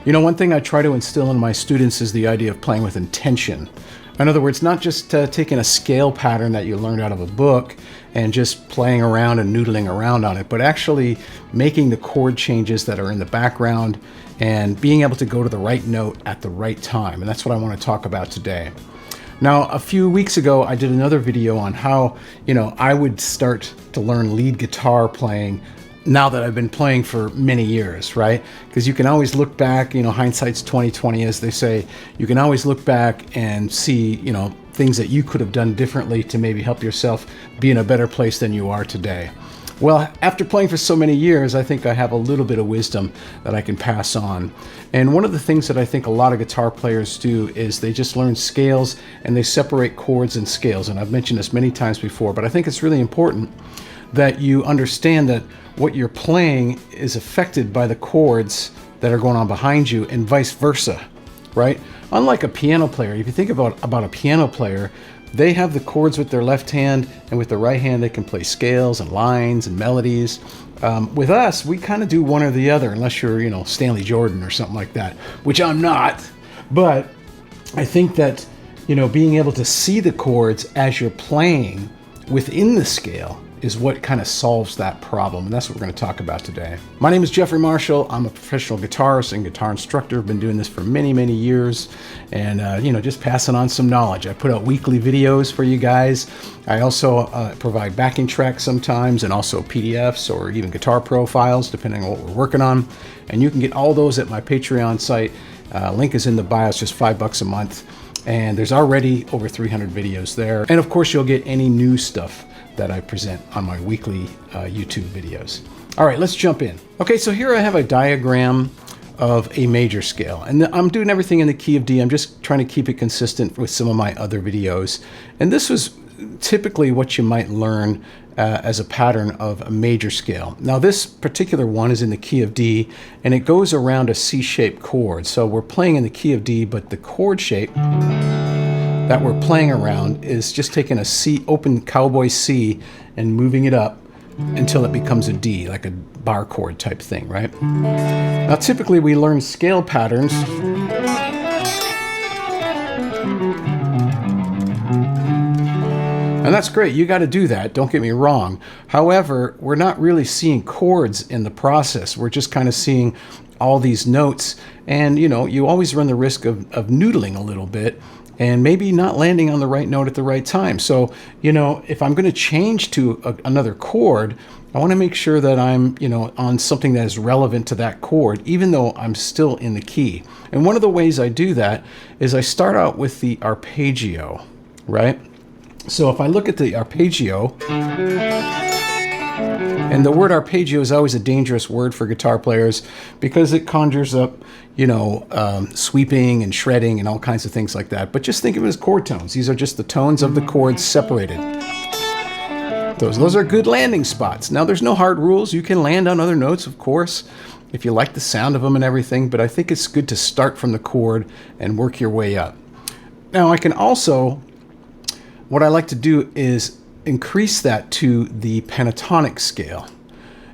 You know, one thing I try to instill in my students is the idea of playing with intention. In other words, not just taking a scale pattern that you learned out of a book and just playing around and noodling around on it, but actually making the chord changes that are in the background and being able to go to the right note at the right time. And that's what I want to talk about today. Now, a few weeks ago, I did another video on how, I would start to learn lead guitar playing now that I've been playing for many years, right? Because you can always look back, hindsight's 20/20, as they say. You can always look back and see, things that you could have done differently to maybe help yourself be in a better place than you are today. Well, after playing for so many years, I think I have a little bit of wisdom that I can pass on. And one of the things that I think a lot of guitar players do is they just learn scales and they separate chords and scales. And I've mentioned this many times before, but I think it's really important that you understand that what you're playing is affected by the chords that are going on behind you and vice versa, right? Unlike a piano player, if you think about a piano player, they have the chords with their left hand, and with the right hand they can play scales and lines and melodies. With us, we kind of do one or the other, unless you're, Stanley Jordan or something like that, which I'm not. But I think that, being able to see the chords as you're playing within the scale is what kind of solves that problem, and that's what we're going to talk about today. My name is Jeffrey Marshall. I'm a professional guitarist and guitar instructor. I've been doing this for many, many years, and just passing on some knowledge. I put out weekly videos for you guys. I also provide backing tracks sometimes, and also PDFs or even guitar profiles, depending on what we're working on. And you can get all those at my Patreon site. Link is in the bio. It's just $5 a month, and there's already over 300 videos there. And of course, you'll get any new stuff that I present on my weekly YouTube videos. All right, let's jump in. Okay, so here I have a diagram of a major scale, and I'm doing everything in the key of D. I'm just trying to keep it consistent with some of my other videos. And this was typically what you might learn as a pattern of a major scale. Now this particular one is in the key of D, and it goes around a C-shaped chord. So we're playing in the key of D, but the chord shape that we're playing around is just taking a C, open cowboy C, and moving it up until it becomes a D, like a bar chord type thing, right? Now typically we learn scale patterns and that's great. You got to do that. Don't get me wrong. However, we're not really seeing chords in the process. We're just kind of seeing all these notes, and you always run the risk of noodling a little bit and maybe not landing on the right note at the right time. So, if I'm going to change to another chord, I want to make sure that I'm, on something that is relevant to that chord, even though I'm still in the key. And one of the ways I do that is I start out with the arpeggio, right? So if I look at the arpeggio, and the word arpeggio is always a dangerous word for guitar players because it conjures up, sweeping and shredding and all kinds of things like that. But just think of it as chord tones. These are just the tones of the chords separated. Those are good landing spots. Now, there's no hard rules. You can land on other notes, of course, if you like the sound of them and everything. But I think it's good to start from the chord and work your way up. Now, I can also, what I like to do is increase that to the pentatonic scale.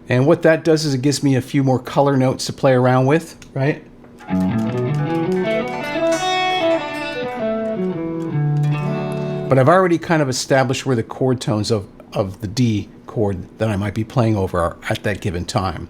And what that does is it gives me a few more color notes to play around with, right? But I've already kind of established where the chord tones of the D chord that I might be playing over are at that given time.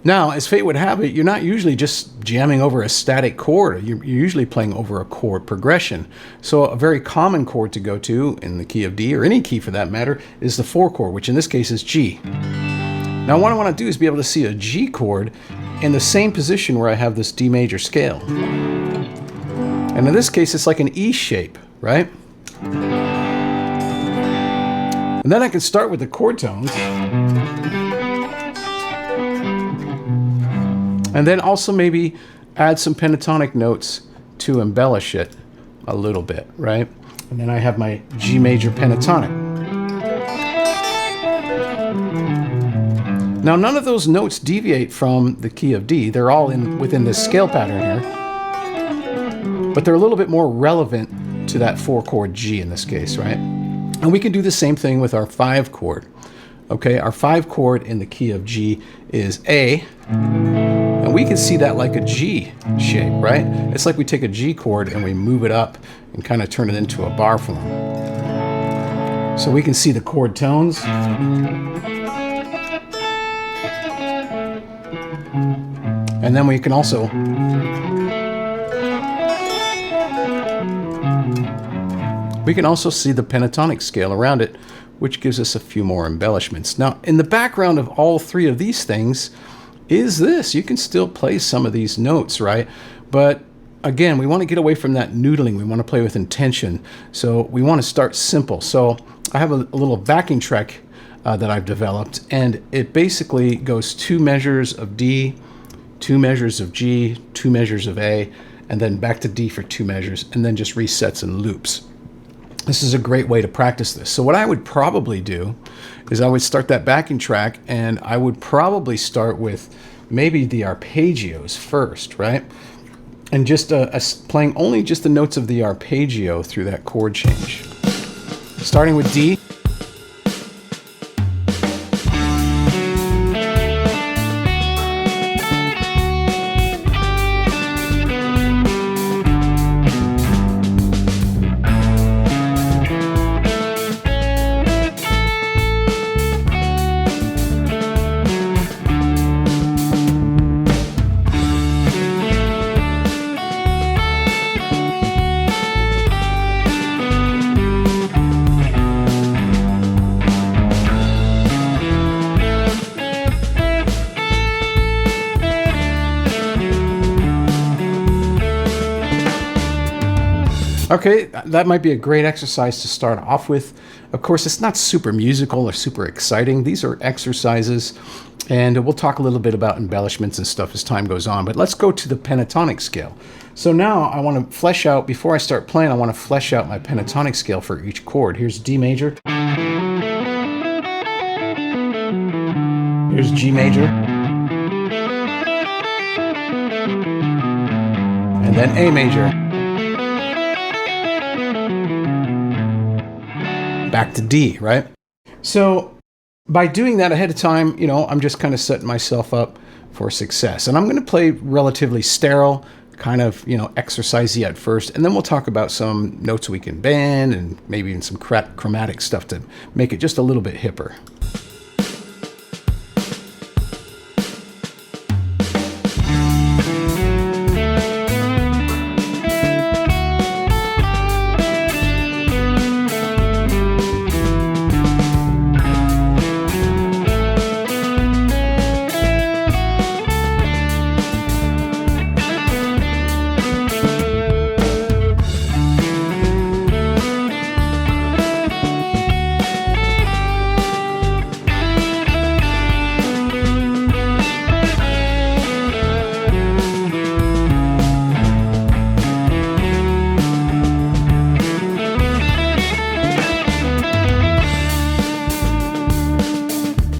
Now, as fate would have it, you're not usually just jamming over a static chord. You're usually playing over a chord progression. So a very common chord to go to in the key of D, or any key for that matter, is the 4 chord, which in this case is G. Now what I want to do is be able to see a G chord in the same position where I have this D major scale. And in this case, it's like an E shape, right? And then I can start with the chord tones. And then also maybe add some pentatonic notes to embellish it a little bit, right? And then I have my G major pentatonic. Now, none of those notes deviate from the key of D. They're all within this scale pattern here. But they're a little bit more relevant to that 4 chord G in this case, right? And we can do the same thing with our 5 chord. Okay, our 5 chord in the key of G is A. And we can see that like a G shape, right? It's like we take a G chord and we move it up and kind of turn it into a bar form. So we can see the chord tones. And then we can also see the pentatonic scale around it, which gives us a few more embellishments. Now, in the background of all three of these things is this. You can still play some of these notes, right? But again, we want to get away from that noodling. We want to play with intention. So we want to start simple. So I have a little backing track that I've developed, and it basically goes 2 measures of D, 2 measures of G, 2 measures of A, and then back to D for 2 measures, and then just resets and loops. This is a great way to practice this. So what I would probably do is I would start that backing track, and I would probably start with maybe the arpeggios first, right? And just playing only just the notes of the arpeggio through that chord change. Starting with D. Okay, that might be a great exercise to start off with. Of course, it's not super musical or super exciting. These are exercises, and we'll talk a little bit about embellishments and stuff as time goes on. But let's go to the pentatonic scale. So now I want to flesh out, before I start playing, I want to flesh out my pentatonic scale for each chord. Here's D major. Here's G major. And then A major. Back to D, right? So by doing that ahead of time, you know, I'm just kind of setting myself up for success. And I'm going to play relatively sterile, kind of, you know, exercisey at first. And then we'll talk about some notes we can bend and maybe even some chromatic stuff to make it just a little bit hipper.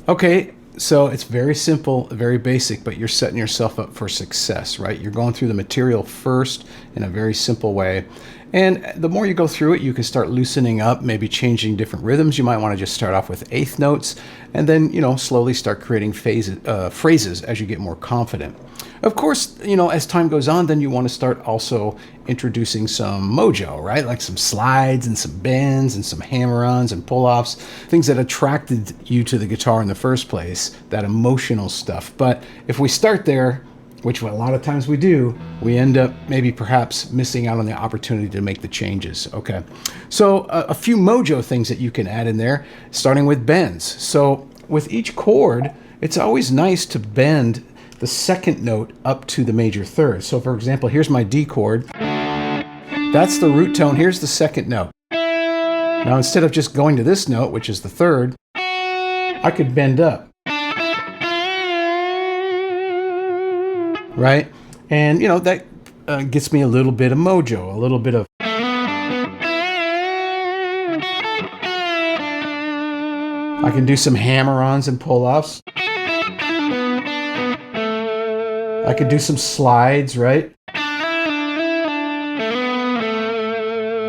Okay, so it's very simple, very basic, but you're setting yourself up for success, right? You're going through the material first in a very simple way. And the more you go through it, you can start loosening up, maybe changing different rhythms. You might want to just start off with eighth notes and then, you know, slowly start creating phrases as you get more confident. Of course, you know, as time goes on, then you want to start also introducing some mojo, right? Like some slides and some bends and some hammer-ons and pull-offs, things that attracted you to the guitar in the first place, that emotional stuff. But if we start there, which a lot of times we do, we end up maybe perhaps missing out on the opportunity to make the changes, okay? So a few mojo things that you can add in there, starting with bends. So with each chord, it's always nice to bend the second note up to the major third. So for example, here's my D chord. That's the root tone. Here's the second note. Now instead of just going to this note, which is the third, I could bend up. Right? And you know, that gets me a little bit of mojo, a little bit of... I can do some hammer-ons and pull-offs. I could do some slides, right?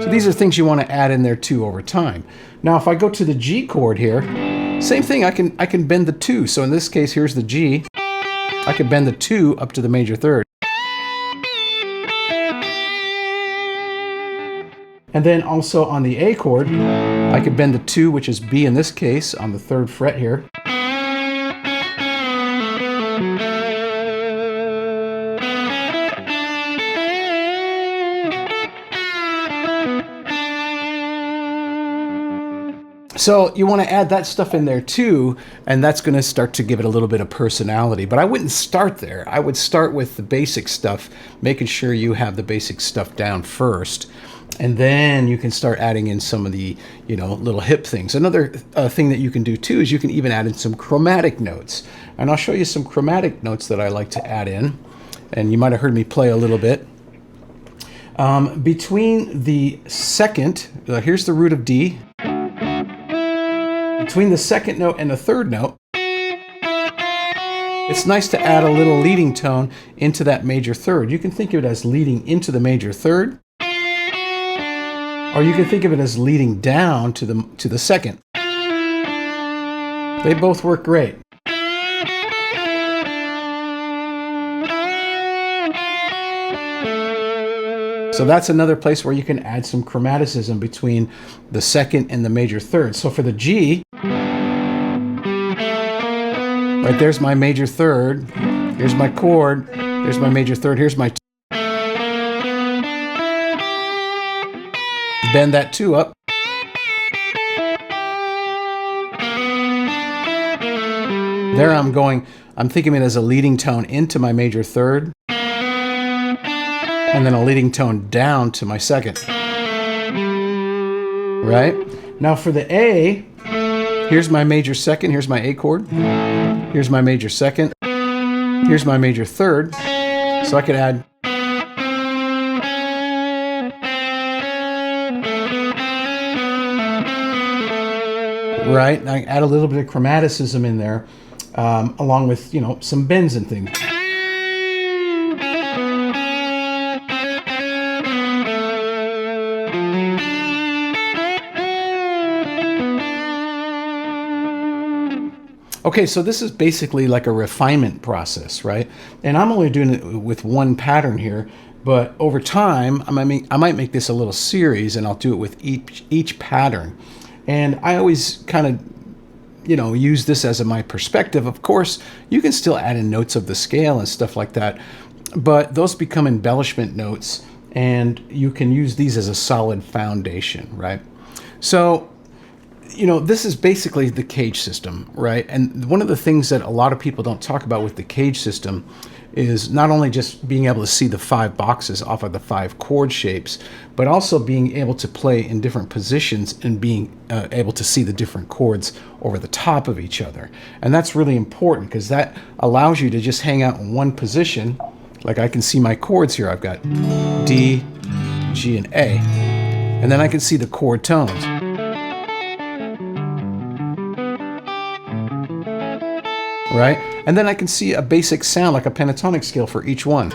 So these are things you want to add in there too over time. Now, if I go to the G chord here, same thing, I can bend the two. So in this case, here's the G. I could bend the 2 up to the major third. And then also on the A chord, I could bend the 2, which is B in this case, on the 3rd fret here. So you want to add that stuff in there too, and that's going to start to give it a little bit of personality. But I wouldn't start there. I would start with the basic stuff, making sure you have the basic stuff down first. And then you can start adding in some of the, little hip things. Another thing that you can do too is you can even add in some chromatic notes. And I'll show you some chromatic notes that I like to add in. And you might have heard me play a little bit. Between the second, here's the root of D. Between the second note and the third note, it's nice to add a little leading tone into that major third. You can think of it as leading into the major third, or you can think of it as leading down to the second. They both work great. So that's another place where you can add some chromaticism between the second and the major third. So for the G, right there's my major third, here's my chord, here's my major third, here's my bend that 2 up. There I'm thinking of it as a leading tone into my major third, and then a leading tone down to my second. Right? Now for the A, here's my major second, here's my A chord, here's my major second, here's my major third. So I could add right? I add a little bit of chromaticism in there, along with, some bends and things. Okay, so this is basically like a refinement process, right? And I'm only doing it with one pattern here, but over time, I might make this a little series, and I'll do it with each pattern. And I always kind of, use this as my perspective. Of course, you can still add in notes of the scale and stuff like that, but those become embellishment notes, and you can use these as a solid foundation, right? So, this is basically the cage system, right? And one of the things that a lot of people don't talk about with the cage system is not only just being able to see the 5 boxes off of the 5 chord shapes, but also being able to play in different positions and being able to see the different chords over the top of each other. And that's really important because that allows you to just hang out in one position. Like I can see my chords here. I've got D, G, and A. And then I can see the chord tones. Right? And then I can see a basic sound like a pentatonic scale for each one.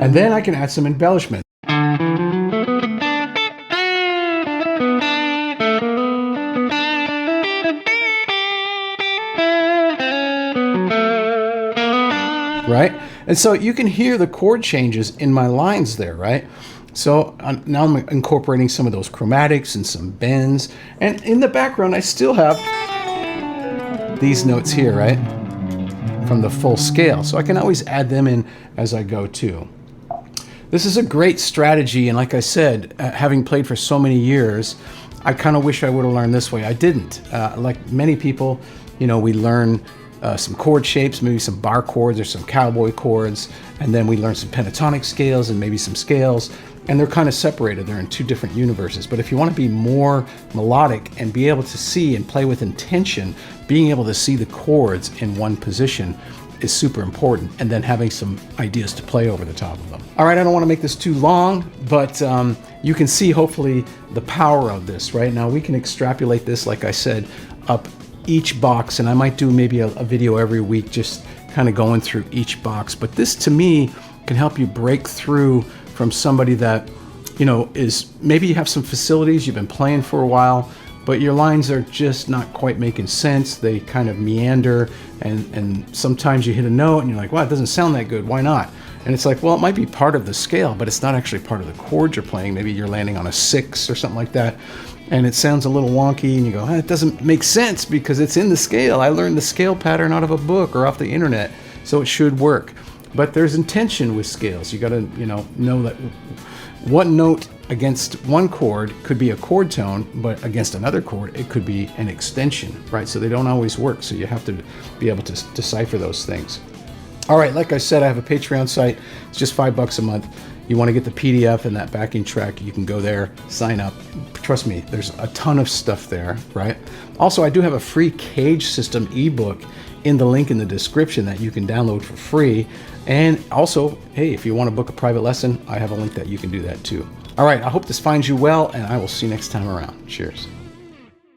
And then I can add some embellishment. Right? And so you can hear the chord changes in my lines there, right? So now I'm incorporating some of those chromatics and some bends. And in the background, I still have these notes here, right? From the full scale. So I can always add them in as I go too. This is a great strategy. And like I said, having played for so many years, I kind of wish I would have learned this way. I didn't. Like many people, we learn some chord shapes, maybe some bar chords or some cowboy chords, and then we learn some pentatonic scales and maybe some scales, and they're kind of separated. They're in 2 different universes. But if you want to be more melodic and be able to see and play with intention, being able to see the chords in one position is super important, and then having some ideas to play over the top of them. All right, I don't want to make this too long, but you can see hopefully the power of this, right? Now we can extrapolate this, like I said, up each box, and I might do maybe a video every week just kind of going through each box. But this to me can help you break through from somebody that, you know, is maybe you have some facilities, you've been playing for a while, but your lines are just not quite making sense. They kind of meander, and sometimes you hit a note and you're like, wow, it doesn't sound that good. Why not? And it's like, well, it might be part of the scale, but it's not actually part of the chord you're playing. Maybe you're landing on a 6 or something like that, and it sounds a little wonky, and you go, it doesn't make sense because it's in the scale. I learned the scale pattern out of a book or off the internet, so it should work. But there's intention with scales. You got to, you know that one note against one chord could be a chord tone, but against another chord, it could be an extension, right? So they don't always work. So you have to be able to decipher those things. All right, like I said, I have a Patreon site. It's just $5 a month. You want to get the PDF and that backing track, you can go there, sign up. Trust me, there's a ton of stuff there, right? Also, I do have a free cage system ebook in the link in the description that you can download for free. And also, hey, if you want to book a private lesson, I have a link that you can do that too. All right, I hope this finds you well, and I will see you next time around. Cheers.